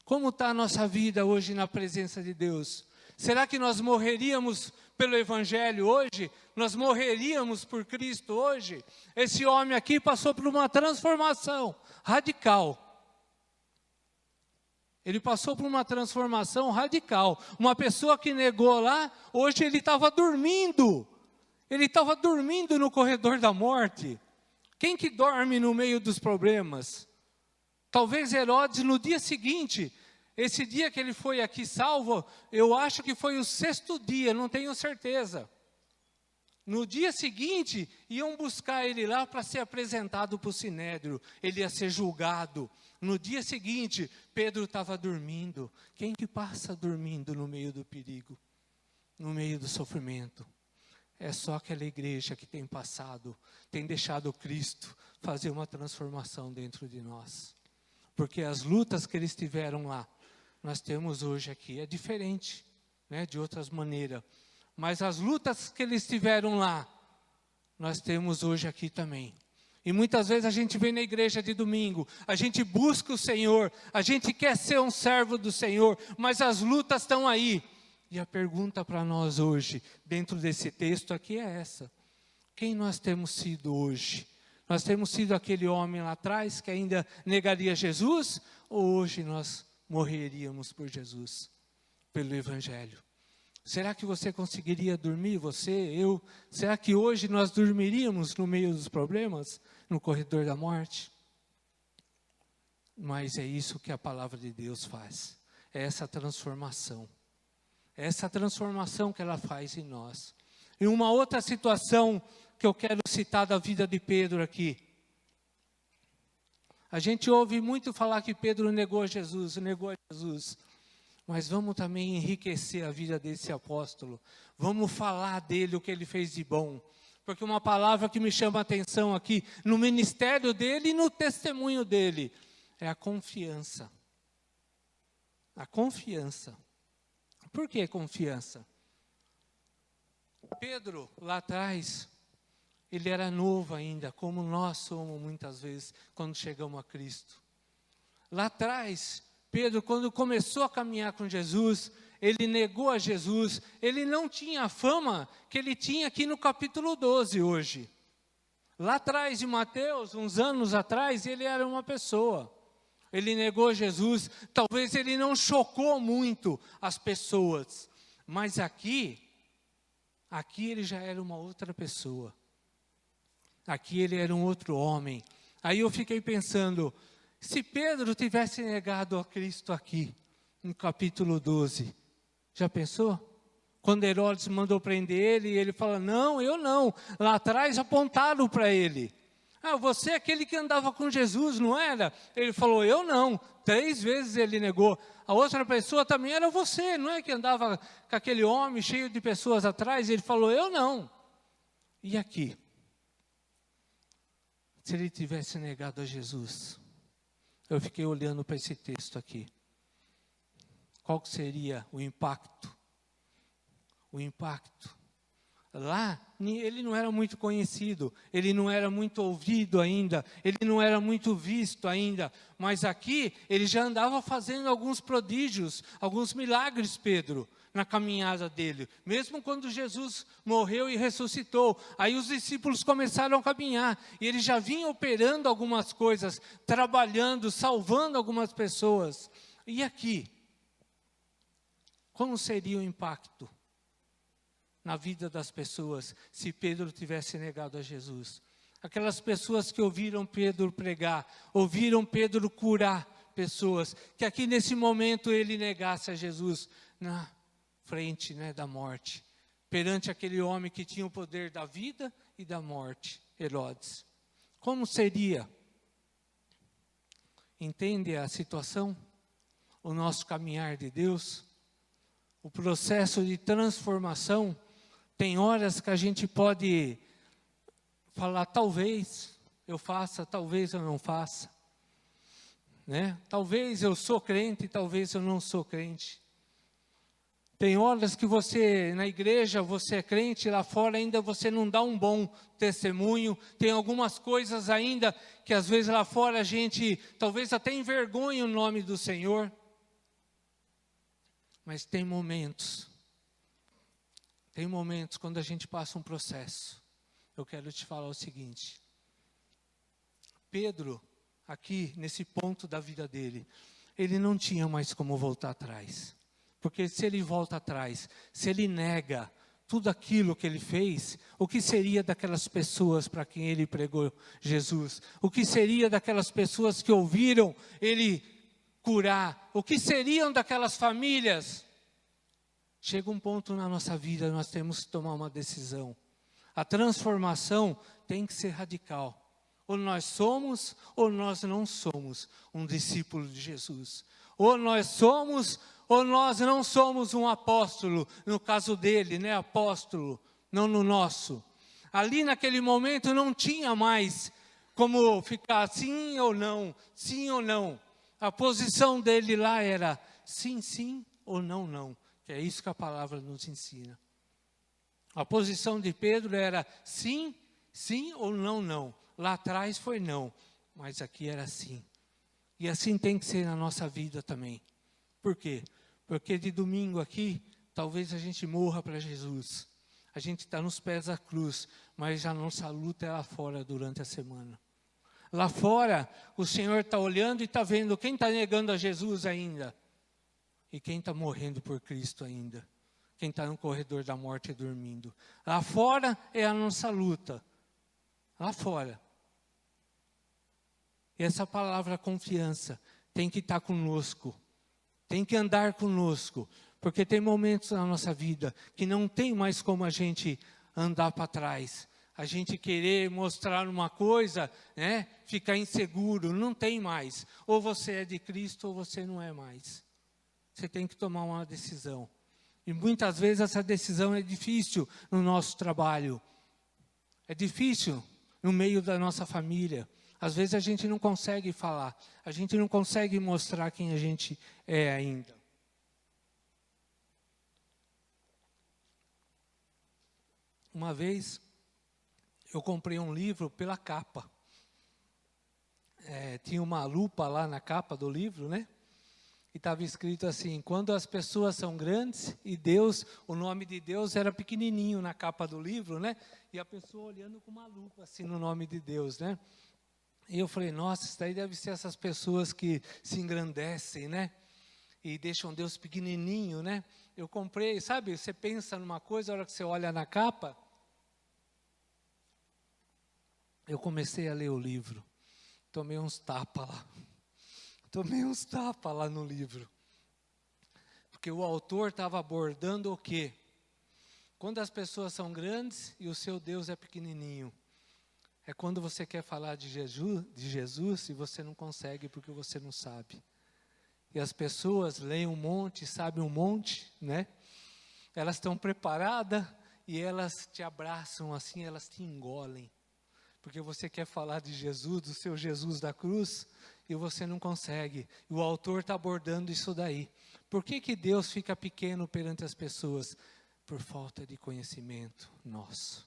Como está a nossa vida hoje na presença de Deus? Será que nós morreríamos pelo Evangelho hoje? Nós morreríamos por Cristo hoje? Esse homem aqui passou por uma transformação radical. Ele passou por uma transformação radical. Uma pessoa que negou lá, hoje ele estava dormindo. Ele estava dormindo no corredor da morte. Quem que dorme no meio dos problemas? Talvez Herodes no dia seguinte, esse dia que ele foi aqui salvo, eu acho que foi o 6º dia, não tenho certeza. No dia seguinte, iam buscar ele lá para ser apresentado para o Sinédrio. Ele ia ser julgado. No dia seguinte, Pedro estava dormindo. Quem que passa dormindo no meio do perigo? No meio do sofrimento? É só aquela igreja que tem passado, tem deixado Cristo fazer uma transformação dentro de nós. Porque as lutas que eles tiveram lá, nós temos hoje aqui. É diferente, né, de outras maneiras. Mas as lutas que eles tiveram lá, nós temos hoje aqui também. E muitas vezes a gente vem na igreja de domingo, a gente busca o Senhor, a gente quer ser um servo do Senhor, mas as lutas estão aí. E a pergunta para nós hoje, dentro desse texto aqui é essa: quem nós temos sido hoje? Nós temos sido aquele homem lá atrás que ainda negaria Jesus? Ou hoje nós morreríamos por Jesus, pelo Evangelho? Será que você conseguiria dormir, você, eu? Será que hoje nós dormiríamos no meio dos problemas, no corredor da morte? Mas é isso que a palavra de Deus faz. É essa transformação. É essa transformação que ela faz em nós. E uma outra situação que eu quero citar da vida de Pedro aqui. A gente ouve muito falar que Pedro negou Jesus. Mas vamos também enriquecer a vida desse apóstolo. Vamos falar dele, o que ele fez de bom. Porque uma palavra que me chama a atenção aqui, no ministério dele e no testemunho dele, é a confiança. A confiança. Por que confiança? Pedro, lá atrás, ele era novo ainda, como nós somos muitas vezes, quando chegamos a Cristo. Lá atrás, Pedro, quando começou a caminhar com Jesus, ele negou a Jesus, ele não tinha a fama que ele tinha aqui no capítulo 12 hoje. Lá atrás de Mateus, uns anos atrás, ele era uma pessoa. Ele negou Jesus, talvez ele não chocou muito as pessoas, mas aqui ele já era uma outra pessoa. Aqui ele era um outro homem. Aí eu fiquei pensando, se Pedro tivesse negado a Cristo aqui, no capítulo 12, já pensou? Quando Herodes mandou prender ele, ele fala, não, eu não. Lá atrás apontaram para ele. Ah, você é aquele que andava com Jesus, não era? Ele falou, eu não. 3 vezes ele negou. A outra pessoa também era você, não é que andava com aquele homem cheio de pessoas atrás? Ele falou, eu não. E aqui? Se ele tivesse negado a Jesus, eu fiquei olhando para esse texto aqui. Qual seria o impacto? O impacto. Lá, ele não era muito conhecido, ele não era muito ouvido ainda, ele não era muito visto ainda, mas aqui ele já andava fazendo alguns prodígios, alguns milagres, Pedro, na caminhada dele. Mesmo quando Jesus morreu e ressuscitou, aí os discípulos começaram a caminhar, e ele já vinha operando algumas coisas, trabalhando, salvando algumas pessoas. E aqui, como seria o impacto na vida das pessoas, se Pedro tivesse negado a Jesus? Aquelas pessoas que ouviram Pedro pregar, ouviram Pedro curar pessoas, que aqui nesse momento ele negasse a Jesus na frente, né, da morte, perante aquele homem que tinha o poder da vida e da morte, Herodes. Como seria? Entende a situação? O nosso caminhar de Deus? O processo de transformação? Tem horas que a gente pode falar, talvez eu faça, talvez eu não faça. Né? Talvez eu sou crente, talvez eu não sou crente. Tem horas que você, na igreja, você é crente, lá fora ainda você não dá um bom testemunho. Tem algumas coisas ainda que às vezes lá fora a gente talvez até envergonha o nome do Senhor. Mas tem momentos quando a gente passa um processo. Eu quero te falar o seguinte. Pedro, aqui, nesse ponto da vida dele, ele não tinha mais como voltar atrás. Porque se ele volta atrás, se ele nega tudo aquilo que ele fez, o que seria daquelas pessoas para quem ele pregou Jesus? O que seria daquelas pessoas que ouviram ele curar? O que seriam daquelas famílias? Chega um ponto na nossa vida, nós temos que tomar uma decisão. A transformação tem que ser radical. Ou nós somos, ou nós não somos um discípulo de Jesus. Ou nós somos, ou nós não somos um apóstolo. No caso dele, né, apóstolo, não no nosso. Ali naquele momento não tinha mais como ficar sim ou não, sim ou não. A posição dele lá era sim, sim ou não, não. Que é isso que a palavra nos ensina. A posição de Pedro era sim, sim ou não, não. Lá atrás foi não, mas aqui era sim. E assim tem que ser na nossa vida também. Por quê? Porque de domingo aqui, talvez a gente morra para Jesus. A gente está nos pés da cruz, mas a nossa luta é lá fora durante a semana. Lá fora, o Senhor está olhando e está vendo quem está negando a Jesus ainda. E quem está morrendo por Cristo ainda. Quem está no corredor da morte dormindo. Lá fora é a nossa luta. Lá fora. E essa palavra confiança tem que estar conosco. Tem que andar conosco. Porque tem momentos na nossa vida que não tem mais como a gente andar para trás. A gente querer mostrar uma coisa, né? Ficar inseguro. Não tem mais. Ou você é de Cristo ou você não é mais. Você tem que tomar uma decisão. E muitas vezes essa decisão é difícil no nosso trabalho. É difícil no meio da nossa família. Às vezes a gente não consegue falar. A gente não consegue mostrar quem a gente é ainda. Uma vez eu comprei um livro pela capa. Tinha uma lupa lá na capa do livro, né? E estava escrito assim, quando as pessoas são grandes e Deus, o nome de Deus era pequenininho na capa do livro, né? E a pessoa olhando com uma lupa assim no nome de Deus, né? E eu falei, nossa, isso daí deve ser essas pessoas que se engrandecem, né? E deixam Deus pequenininho, né? Eu comprei, sabe, você pensa numa coisa, a hora que você olha na capa, eu comecei a ler o livro, tomei uns tapas lá. Tomei uns tapas lá no livro. Porque o autor estava abordando o quê? Quando as pessoas são grandes e o seu Deus é pequenininho. É quando você quer falar de Jesus e você não consegue porque você não sabe. E as pessoas leem um monte, sabem um monte, né? Elas estão preparadas e elas te abraçam assim, elas te engolem. Porque você quer falar de Jesus, do seu Jesus da cruz, e você não consegue. E o autor está abordando isso daí. Por que Deus fica pequeno perante as pessoas? Por falta de conhecimento nosso.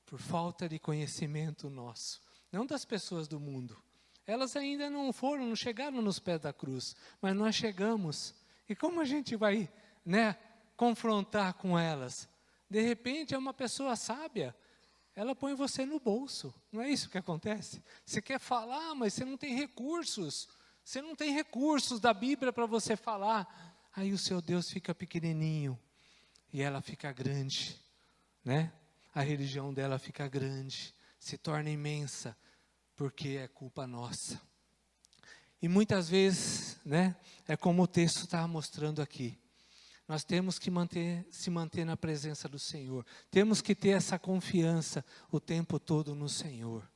Por falta de conhecimento nosso. Não das pessoas do mundo. Elas ainda não chegaram nos pés da cruz. Mas nós chegamos. E como a gente vai, né, confrontar com elas? De repente é uma pessoa sábia. Ela põe você no bolso. Não é isso que acontece? Você quer falar, mas você não tem recursos. Você não tem recursos da Bíblia para você falar. Aí o seu Deus fica pequenininho. E ela fica grande. Né? A religião dela fica grande. Se torna imensa. Porque é culpa nossa. E muitas vezes, né, é como o texto está mostrando aqui. Nós temos que se manter na presença do Senhor. Temos que ter essa confiança o tempo todo no Senhor.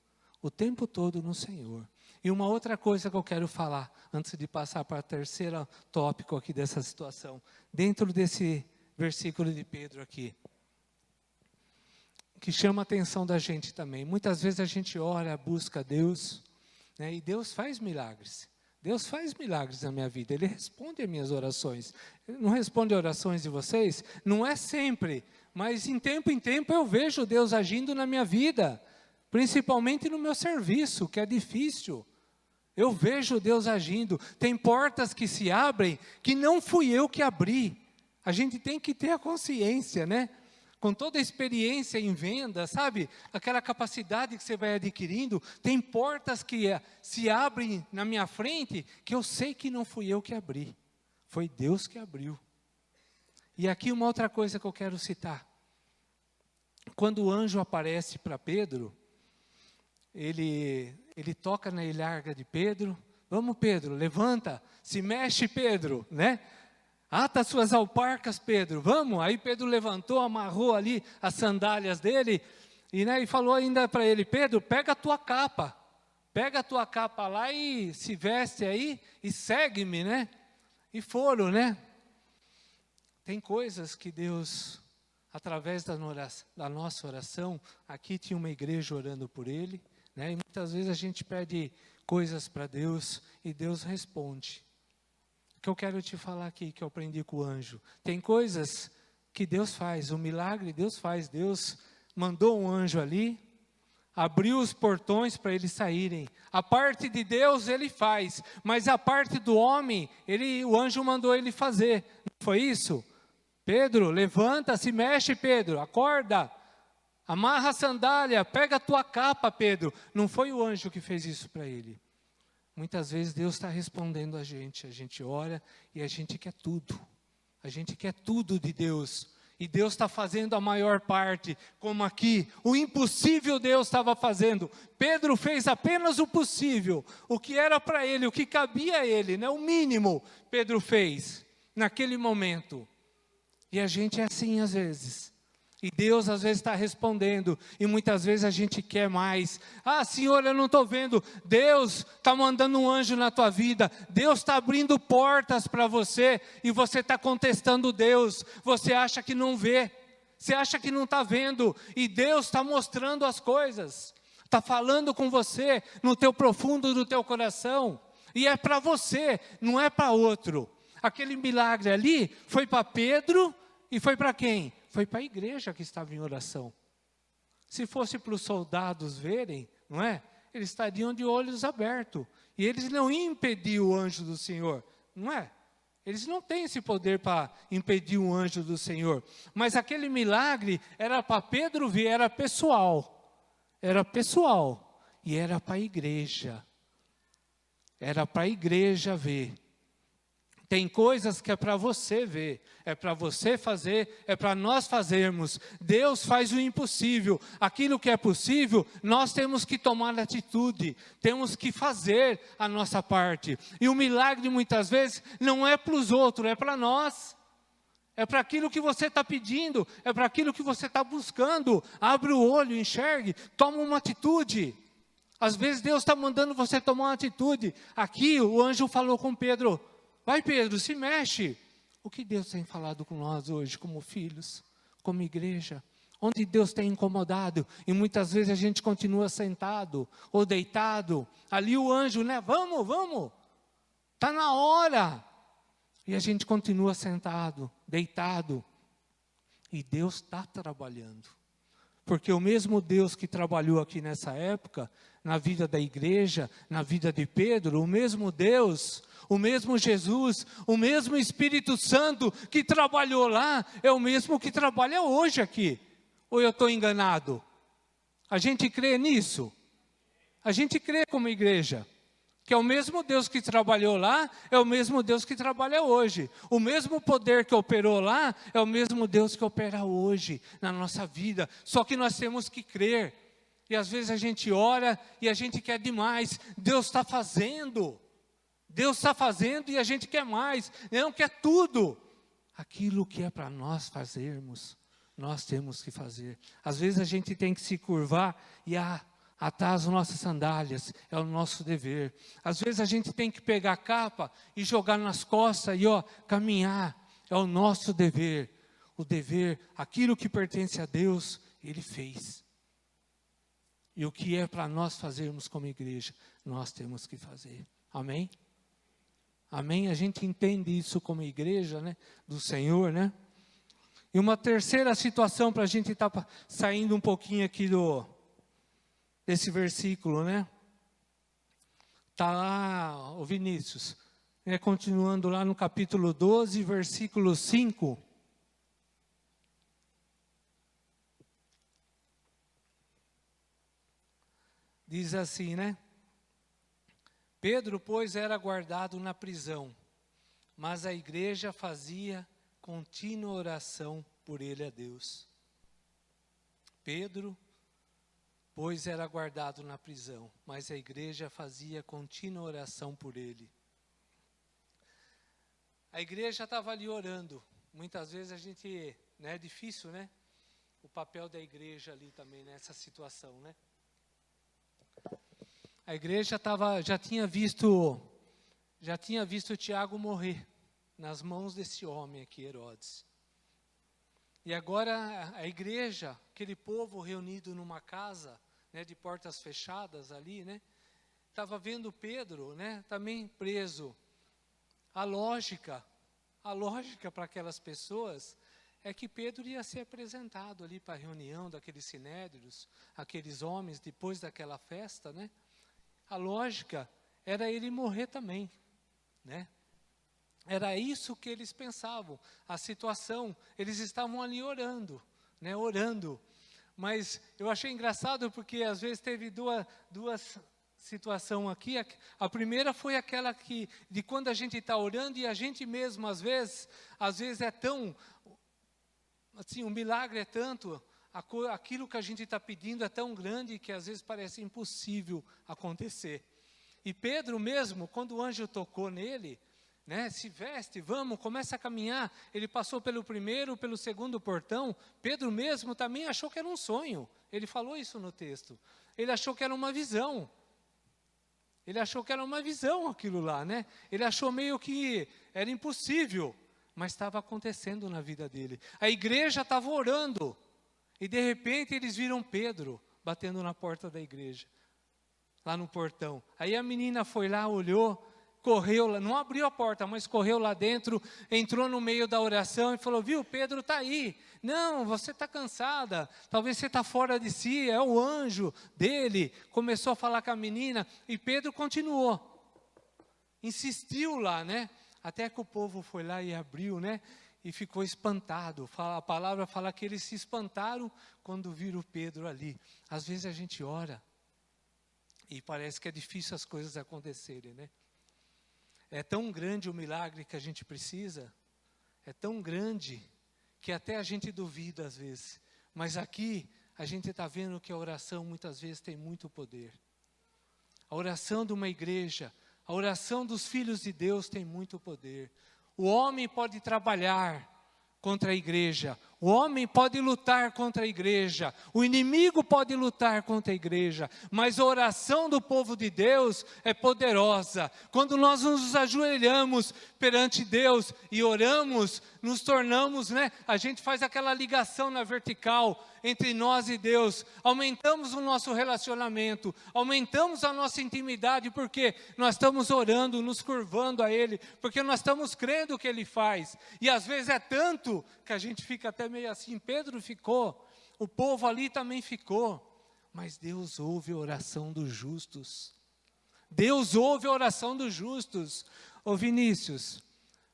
O tempo todo no Senhor. E uma outra coisa que eu quero falar, antes de passar para o terceiro tópico aqui dessa situação. Dentro desse versículo de Pedro aqui. Que chama a atenção da gente também. Muitas vezes a gente ora, busca Deus, né, e Deus faz milagres. Deus faz milagres na minha vida, Ele responde as minhas orações. Ele não responde a orações de vocês? Não é sempre, mas em tempo eu vejo Deus agindo na minha vida, principalmente no meu serviço, que é difícil. Eu vejo Deus agindo. Tem portas que se abrem que não fui eu que abri. A gente tem que ter a consciência, né? Com toda a experiência em venda, sabe? Aquela capacidade que você vai adquirindo. Tem portas que se abrem na minha frente que eu sei que não fui eu que abri. Foi Deus que abriu. E aqui uma outra coisa que eu quero citar. Quando o anjo aparece para Pedro, ele toca na ilharga de Pedro. Vamos, Pedro, levanta, se mexe, Pedro, né? Ata suas alparcas, Pedro, vamos. Aí Pedro levantou, amarrou ali as sandálias dele e falou ainda para ele: Pedro, pega a tua capa lá e se veste aí e segue-me, né? E foram, né? Tem coisas que Deus, através da nossa oração, aqui tinha uma igreja orando por ele, né? E muitas vezes a gente pede coisas para Deus e Deus responde. O que eu quero te falar aqui, que eu aprendi com o anjo, tem coisas que Deus faz, o milagre Deus faz. Deus mandou um anjo ali, abriu os portões para eles saírem. A parte de Deus ele faz, mas a parte do homem, o anjo mandou ele fazer. Não foi isso? Pedro, levanta, se mexe, Pedro, acorda, amarra a sandália, pega a tua capa, Pedro. Não foi o anjo que fez isso para ele. Muitas vezes Deus está respondendo a gente ora e a gente quer tudo. A gente quer tudo de Deus. E Deus está fazendo a maior parte, como aqui, o impossível Deus estava fazendo. Pedro fez apenas o possível, o que era para ele, o que cabia a ele, né? O mínimo Pedro fez naquele momento. E a gente é assim às vezes. E Deus às vezes está respondendo, e muitas vezes a gente quer mais. Ah, Senhor, eu não estou vendo. Deus está mandando um anjo na tua vida. Deus está abrindo portas para você, e você está contestando Deus. Você acha que não vê, você acha que não está vendo, e Deus está mostrando as coisas. Está falando com você, no teu profundo do teu coração. E é para você, não é para outro. Aquele milagre ali foi para Pedro, e foi para quem? Foi para a igreja que estava em oração. Se fosse para os soldados verem, não é? Eles estariam de olhos abertos. E eles não iam impedir o anjo do Senhor, não é? Eles não têm esse poder para impedir o anjo do Senhor. Mas aquele milagre era para Pedro ver, era pessoal. Era pessoal. E era para a igreja. Era para a igreja ver. Tem coisas que é para você ver, é para você fazer, é para nós fazermos. Deus faz o impossível. Aquilo que é possível, nós temos que tomar atitude, temos que fazer a nossa parte. E o milagre muitas vezes não é para os outros, é para nós. É para aquilo que você está pedindo, é para aquilo que você está buscando. Abre o olho, enxergue, toma uma atitude. Às vezes Deus está mandando você tomar uma atitude. Aqui o anjo falou com Pedro: vai, Pedro, se mexe. O que Deus tem falado com nós hoje, como filhos, como igreja? Onde Deus tem incomodado, e muitas vezes a gente continua sentado ou deitado. Ali o anjo, né? Vamos, está na hora. E a gente continua sentado, deitado. E Deus está trabalhando. Porque o mesmo Deus que trabalhou aqui nessa época, na vida da igreja, na vida de Pedro, o mesmo Deus, o mesmo Jesus, o mesmo Espírito Santo que trabalhou lá, é o mesmo que trabalha hoje aqui. Ou eu estou enganado? A gente crê nisso? A gente crê como igreja, que é o mesmo Deus que trabalhou lá, é o mesmo Deus que trabalha hoje. O mesmo poder que operou lá, é o mesmo Deus que opera hoje na nossa vida. Só que nós temos que crer. E às vezes a gente ora e a gente quer demais. Deus está fazendo. Deus está fazendo e a gente quer mais. Não quer tudo. Aquilo que é para nós fazermos, nós temos que fazer. Às vezes a gente tem que se curvar e atar as nossas sandálias, é o nosso dever. Às vezes a gente tem que pegar a capa e jogar nas costas e caminhar, é o nosso dever. O dever, aquilo que pertence a Deus, Ele fez. E o que é para nós fazermos como igreja, nós temos que fazer. Amém? Amém? A gente entende isso como igreja, né? Do Senhor, né? E uma terceira situação para a gente estar saindo um pouquinho aqui desse versículo, né? Está lá, o Vinícius, continuando lá no capítulo 12, versículo 5. Diz assim, né? Pedro, pois, era guardado na prisão, mas a igreja fazia contínua oração por ele a Deus. Pedro, pois, era guardado na prisão, mas a igreja fazia contínua oração por ele. A igreja estava ali orando. Muitas vezes a gente, né, é difícil, né? O papel da igreja ali também nessa situação, né? A igreja já tinha visto Tiago morrer nas mãos desse homem aqui, Herodes. E agora a igreja, aquele povo reunido numa casa, né, de portas fechadas ali, né, estava vendo Pedro, né, também preso. A lógica para aquelas pessoas é que Pedro ia ser apresentado ali para a reunião daqueles sinédrios, aqueles homens, depois daquela festa, né? A lógica era ele morrer também, né? Era isso que eles pensavam, a situação, eles estavam ali orando, né? Orando. Mas eu achei engraçado porque às vezes teve duas situações aqui. A primeira foi aquela de quando a gente está orando e a gente mesmo, às vezes é tão, assim, o milagre é tanto, aquilo que a gente está pedindo é tão grande que às vezes parece impossível acontecer. E Pedro mesmo, quando o anjo tocou nele, né, se veste, vamos, começa a caminhar. Ele passou pelo primeiro, pelo segundo portão. Pedro mesmo também achou que era um sonho. Ele falou isso no texto. Ele achou que era uma visão. Ele achou que era uma visão aquilo lá, né? Ele achou meio que era impossível, mas estava acontecendo na vida dele. A igreja estava orando. E de repente eles viram Pedro batendo na porta da igreja, lá no portão. Aí a menina foi lá, olhou, correu lá, não abriu a porta, mas correu lá dentro, entrou no meio da oração e falou, viu, Pedro está aí. Não, você está cansada, talvez você está fora de si, é o anjo dele. Começou a falar com a menina e Pedro continuou. Insistiu lá, né? Até que o povo foi lá e abriu, né? E ficou espantado. A palavra fala que eles se espantaram quando viram Pedro ali. Às vezes a gente ora e parece que é difícil as coisas acontecerem, né? É tão grande o milagre que a gente precisa, é tão grande que até a gente duvida às vezes. Mas aqui a gente está vendo que a oração muitas vezes tem muito poder. A oração de uma igreja, a oração dos filhos de Deus tem muito poder. O homem pode trabalhar contra a igreja, o homem pode lutar contra a igreja, o inimigo pode lutar contra a igreja, mas a oração do povo de Deus é poderosa. Quando nós nos ajoelhamos perante Deus e oramos, nos tornamos, né? A gente faz aquela ligação na vertical entre nós e Deus, aumentamos o nosso relacionamento, aumentamos a nossa intimidade, porque nós estamos orando, nos curvando a Ele, porque nós estamos crendo o que Ele faz. E às vezes é tanto que a gente fica até meio assim. Pedro ficou, o povo ali também ficou, mas Deus ouve a oração dos justos. Deus ouve a oração dos justos. Ô Vinícius,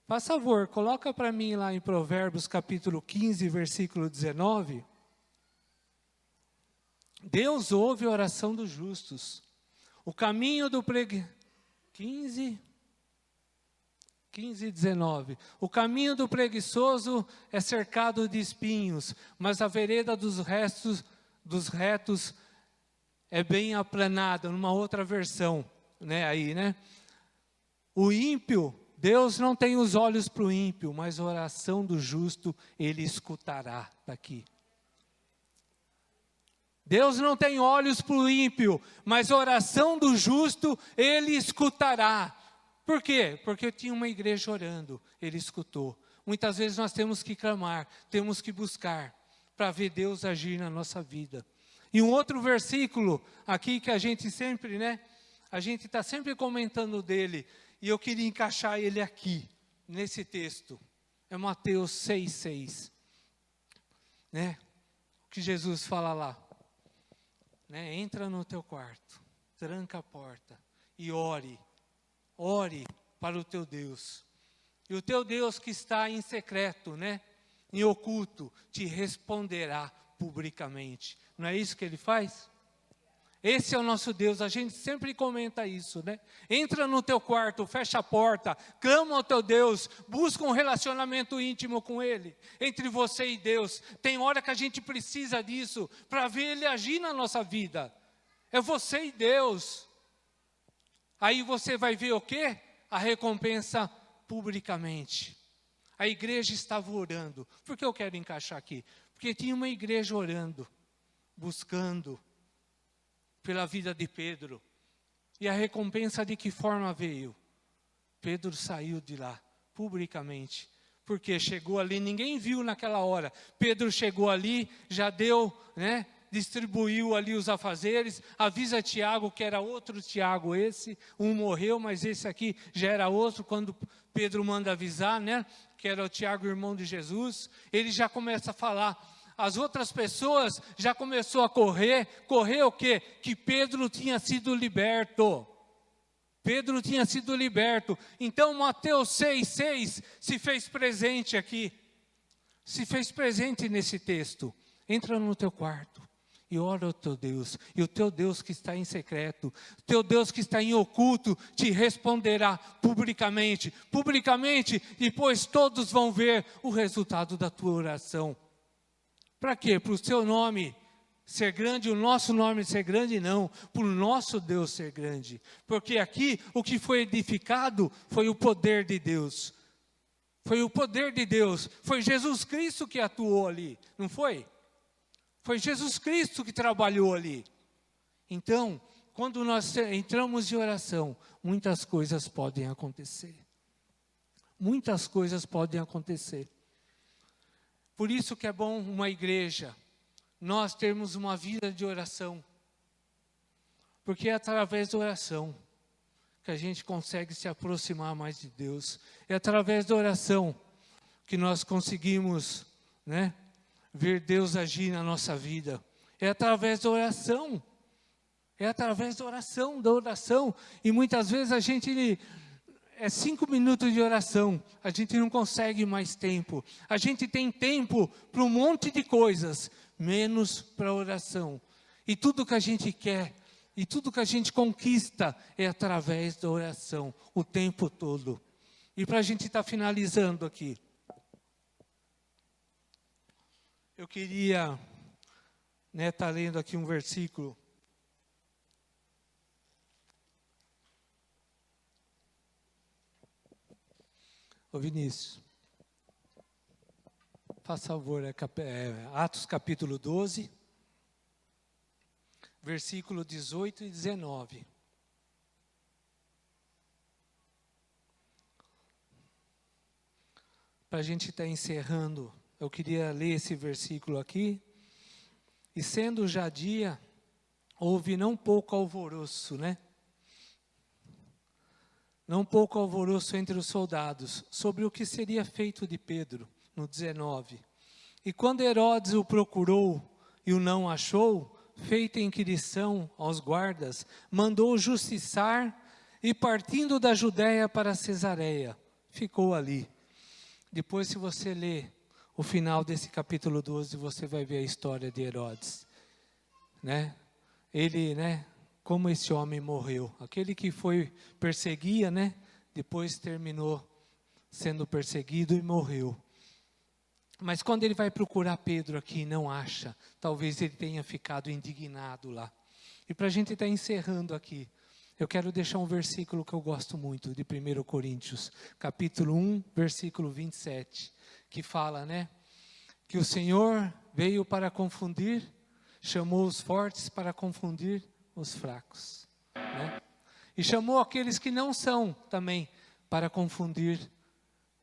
faz favor, coloca para mim lá em Provérbios capítulo 15, versículo 19. Deus ouve a oração dos justos. O caminho do 15, 19. O caminho do preguiçoso é cercado de espinhos, mas a vereda dos retos é bem aplanada, numa outra versão, né, aí, né? O ímpio, Deus não tem os olhos para o ímpio, mas a oração do justo Ele escutará. Está aqui. Deus não tem olhos para o ímpio, mas a oração do justo Ele escutará. Por quê? Porque eu tinha uma igreja orando, Ele escutou. Muitas vezes nós temos que clamar, temos que buscar, para ver Deus agir na nossa vida. E um outro versículo aqui que a gente sempre, né? A gente está sempre comentando dele, e eu queria encaixar ele aqui, nesse texto. É Mateus 6,6. Né? O que Jesus fala lá. Né? Entra no teu quarto, tranca a porta e ore para o teu Deus. E o teu Deus que está em secreto, né? Em oculto, te responderá publicamente. Não é isso que ele faz? Esse é o nosso Deus, a gente sempre comenta isso, né? Entra no teu quarto, fecha a porta, clama ao teu Deus, busca um relacionamento íntimo com Ele, entre você e Deus. Tem hora que a gente precisa disso, para ver Ele agir na nossa vida. É você e Deus. Aí você vai ver o quê? A recompensa publicamente. A igreja estava orando. Por que eu quero encaixar aqui? Porque tinha uma igreja orando, buscando pela vida de Pedro. E a recompensa de que forma veio? Pedro saiu de lá, publicamente. Porque chegou ali, ninguém viu naquela hora. Pedro chegou ali, já deu, né? Distribuiu ali os afazeres, avisa Tiago, que era outro Tiago esse, um morreu, mas esse aqui já era outro, quando Pedro manda avisar, né? Que era o Tiago, irmão de Jesus. Ele já começa a falar. As outras pessoas já começou a correr o quê? Que Pedro tinha sido liberto. Pedro tinha sido liberto. Então Mateus 6,6 se fez presente aqui. Se fez presente nesse texto. Entra no teu quarto e ora ao teu Deus. E o teu Deus que está em secreto, o teu Deus que está em oculto, te responderá publicamente. Publicamente, depois todos vão ver o resultado da tua oração. Para quê? Para o seu nome ser grande, o nosso nome ser grande? Não, para o nosso Deus ser grande. Porque aqui o que foi edificado foi o poder de Deus. Foi o poder de Deus. Foi Jesus Cristo que atuou ali, não foi? Foi Jesus Cristo que trabalhou ali. Então, quando nós entramos em oração, muitas coisas podem acontecer. Muitas coisas podem acontecer. Por isso que é bom uma igreja, nós termos uma vida de oração. Porque é através da oração que a gente consegue se aproximar mais de Deus. É através da oração que nós conseguimos, né, ver Deus agir na nossa vida. É através da oração. É através da oração. E muitas vezes a gente... É 5 minutos de oração, a gente não consegue mais tempo. A gente tem tempo para um monte de coisas, menos para oração. E tudo que a gente quer, e tudo que a gente conquista é através da oração, o tempo todo. E para a gente estar finalizando aqui, eu queria estar lendo aqui um versículo. Ô Vinícius, faz favor, Atos capítulo 12, versículo 18 e 19. Para a gente estar encerrando, eu queria ler esse versículo aqui. E sendo já dia, houve não pouco alvoroço, né? Não pouco alvoroço entre os soldados, sobre o que seria feito de Pedro, no 19. E quando Herodes o procurou e o não achou, feita inquirição aos guardas, mandou justiçar e partindo da Judéia para Cesareia, ficou ali. Depois, se você ler o final desse capítulo 12, você vai ver a história de Herodes. Né? Ele, como esse homem morreu. Aquele que perseguia, depois terminou sendo perseguido e morreu. Mas quando ele vai procurar Pedro aqui e não acha, talvez ele tenha ficado indignado lá. E para a gente estar encerrando aqui, eu quero deixar um versículo que eu gosto muito, de 1 Coríntios, capítulo 1, versículo 27, que fala, que o Senhor veio para confundir, chamou os fortes para confundir os fracos, E chamou aqueles que não são também para confundir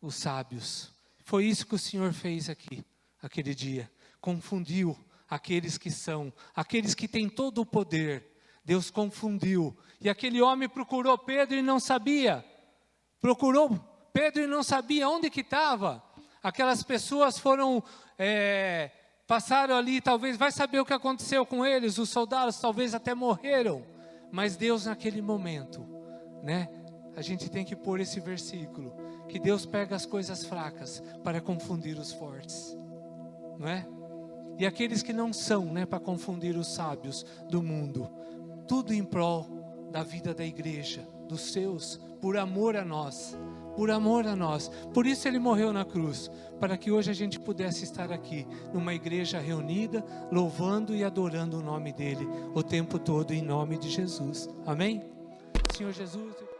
os sábios. Foi isso que o Senhor fez aqui, aquele dia. Confundiu aqueles que são, aqueles que têm todo o poder. Deus confundiu. E aquele homem procurou Pedro e não sabia. Procurou Pedro e não sabia onde que estava. Aquelas pessoas foram... passaram ali, talvez, vai saber o que aconteceu com eles, os soldados talvez até morreram, mas Deus naquele momento né? A gente tem que pôr esse versículo, que Deus pega as coisas fracas para confundir os fortes, não é? E aqueles que não são, né, para confundir os sábios do mundo. Tudo em prol da vida da igreja, dos seus, por amor a nós. Por amor a nós. Por isso Ele morreu na cruz, para que hoje a gente pudesse estar aqui, numa igreja reunida, louvando e adorando o nome dEle, o tempo todo, em nome de Jesus. Amém? Senhor Jesus...